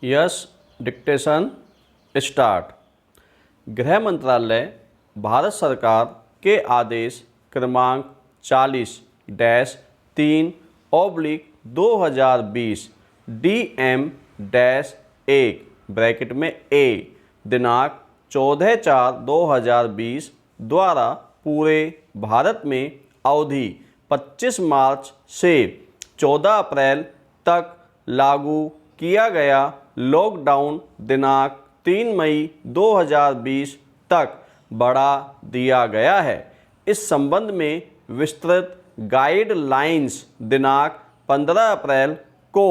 Yes dictation start. गृह मंत्रालय भारत सरकार के आदेश क्रमांक 40-3/2020 DM-1 ब्रैकेट में ए दिनांक 14/4/2020 द्वारा पूरे भारत में अवधि 25 मार्च से 14 अप्रैल तक लागू किया गया लॉकडाउन दिनांक 3 मई 2020 तक बढ़ा दिया गया है। इस संबंध में विस्तृत गाइडलाइंस दिनांक 15 अप्रैल को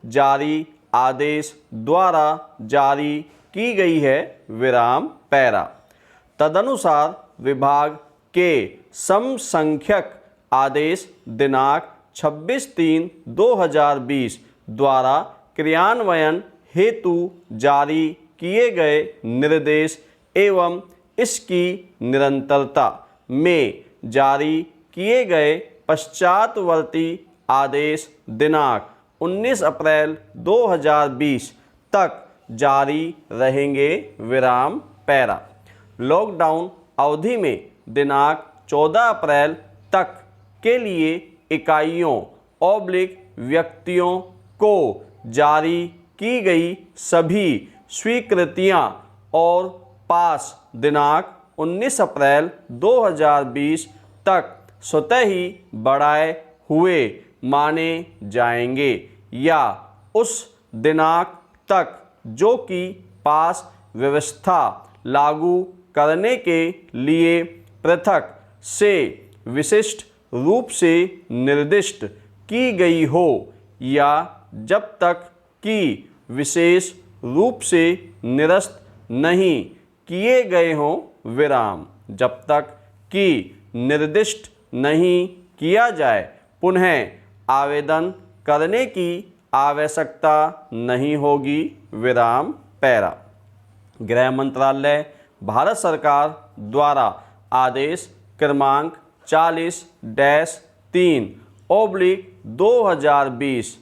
जारी आदेश द्वारा जारी की गई है। पैरा तदनुसार विभाग के समसंख्यक आदेश दिनांक 26/3/2020 द्वारा क्रियान्वयन हेतु जारी किए गए निर्देश एवं इसकी निरंतरता में जारी किए गए पश्चातवर्ती आदेश दिनांक 19 अप्रैल 2020 तक जारी रहेंगे। पैरा लॉकडाउन अवधि में दिनांक 14 अप्रैल तक के लिए इकाइयों/व्यक्तियों को जारी की गई सभी स्वीकृतियां और पास दिनांक 19 अप्रैल 2020 तक स्वतः ही बढ़ाए हुए माने जाएंगे या उस दिनांक तक जो कि पास व्यवस्था लागू करने के लिए पृथक से विशिष्ट रूप से निर्दिष्ट की गई हो या जब तक कि विशेष रूप से निरस्त नहीं किए गए हों। जब तक कि निर्दिष्ट नहीं किया जाए पुनः आवेदन करने की आवश्यकता नहीं होगी। पैरा गृह मंत्रालय भारत सरकार द्वारा आदेश क्रमांक 40-3/2020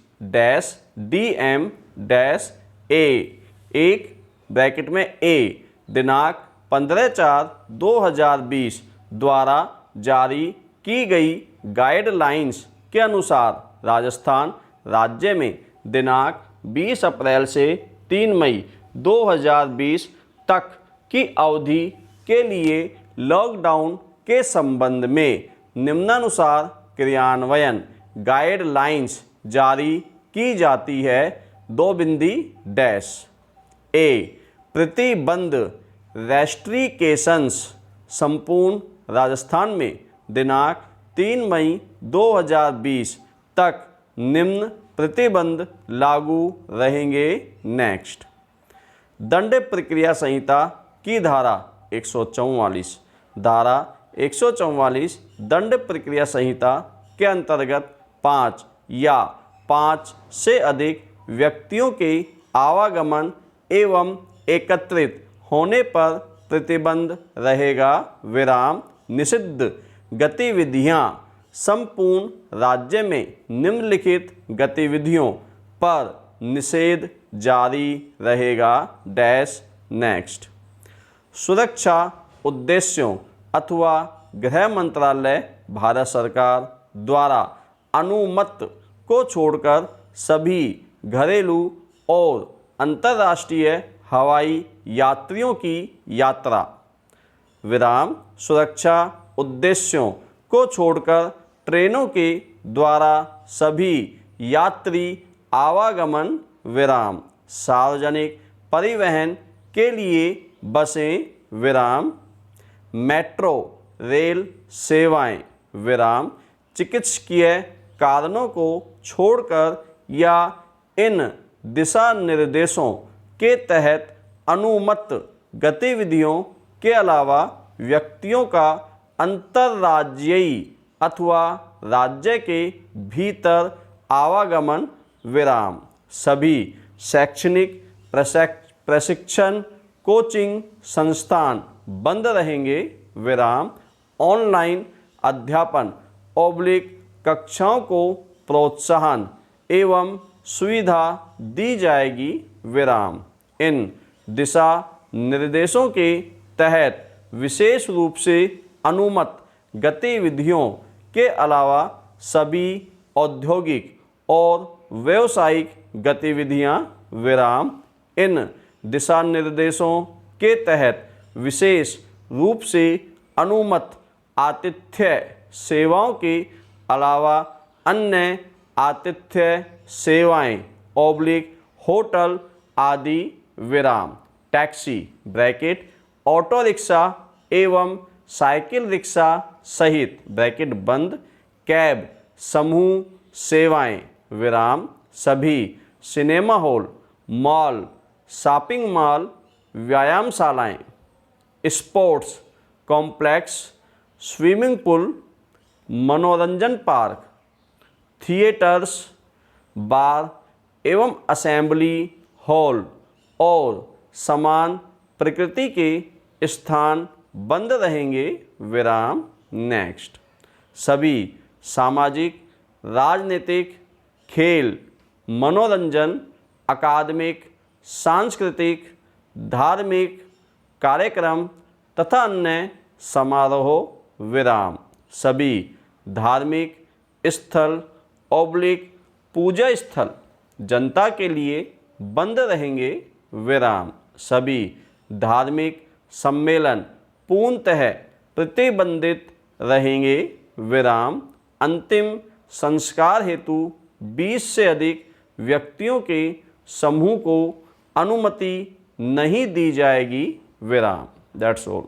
DM-1 ब्रैकेट में ए दिनांक 15/4/2020 द्वारा जारी की गई गाइडलाइंस के अनुसार राजस्थान राज्य में दिनांक 20 अप्रैल से 3 मई 2020 तक की अवधि के लिए लॉकडाउन के संबंध में निम्नानुसार क्रियान्वयन गाइडलाइंस जारी की जाती है। ए प्रतिबंध रेस्ट्रिकेशंस संपूर्ण राजस्थान में दिनांक 3 मई 2020 तक निम्न प्रतिबंध लागू रहेंगे। दंड प्रक्रिया संहिता की धारा 144 धारा 144 दंड प्रक्रिया संहिता के अंतर्गत 5 या 5 से अधिक व्यक्तियों के आवागमन एवं एकत्रित होने पर प्रतिबंध रहेगा। निषिद्ध गतिविधियां संपूर्ण राज्य में निम्नलिखित गतिविधियों पर निषेध जारी रहेगा। सुरक्षा उद्देश्यों अथवा गृह मंत्रालय भारत सरकार द्वारा अनुमत को छोड़कर सभी घरेलू और अंतर्राष्ट्रीय हवाई यात्रियों की यात्रा सुरक्षा उद्देश्यों को छोड़कर ट्रेनों के द्वारा सभी यात्री आवागमन सार्वजनिक परिवहन के लिए बसें मेट्रो रेल सेवाएं चिकित्सकीय कारणों को छोड़कर या इन दिशा निर्देशों के तहत अनुमत गतिविधियों के अलावा व्यक्तियों का अंतर्राज्यीय अथवा राज्य के भीतर आवागमन सभी शैक्षणिक प्रशिक्षण कोचिंग संस्थान बंद रहेंगे। ऑनलाइन अध्यापन / कक्षाओं को प्रोत्साहन एवं सुविधा दी जाएगी विराम। इन दिशा निर्देशों के तहत विशेष रूप से अनुमत गतिविधियों के अलावा सभी औद्योगिक और व्यावसायिक गतिविधियां विराम। इन दिशा निर्देशों के तहत विशेष रूप से अनुमत आतिथ्य सेवाओं के अलावा अन्य आतिथ्य सेवाएं होटल आदि विराम। टैक्सी ब्रैकेट ऑटो रिक्शा एवं साइकिल रिक्शा सहित ब्रैकेट बंद कैब समूह सेवाएं विराम। सभी cinema hall mall shopping mall व्यायामशालाएं स्पोर्ट्स कॉम्प्लेक्स स्विमिंग पूल मनोरंजन पार्क थिएटर्स बार एवं असेंबली हॉल और समान प्रकृति के स्थान बंद रहेंगे विराम। नेक्स्ट सभी सामाजिक राजनीतिक खेल मनोरंजन अकादमिक सांस्कृतिक धार्मिक कार्यक्रम तथा अन्य समारोह विराम। सभी धार्मिक स्थल पूजा स्थल जनता के लिए बंद रहेंगे विराम। सभी धार्मिक सम्मेलन पूर्णतः प्रतिबंधित रहेंगे विराम। अंतिम संस्कार हेतु 20 से अधिक व्यक्तियों के समूह को अनुमति नहीं दी जाएगी विराम। That's all.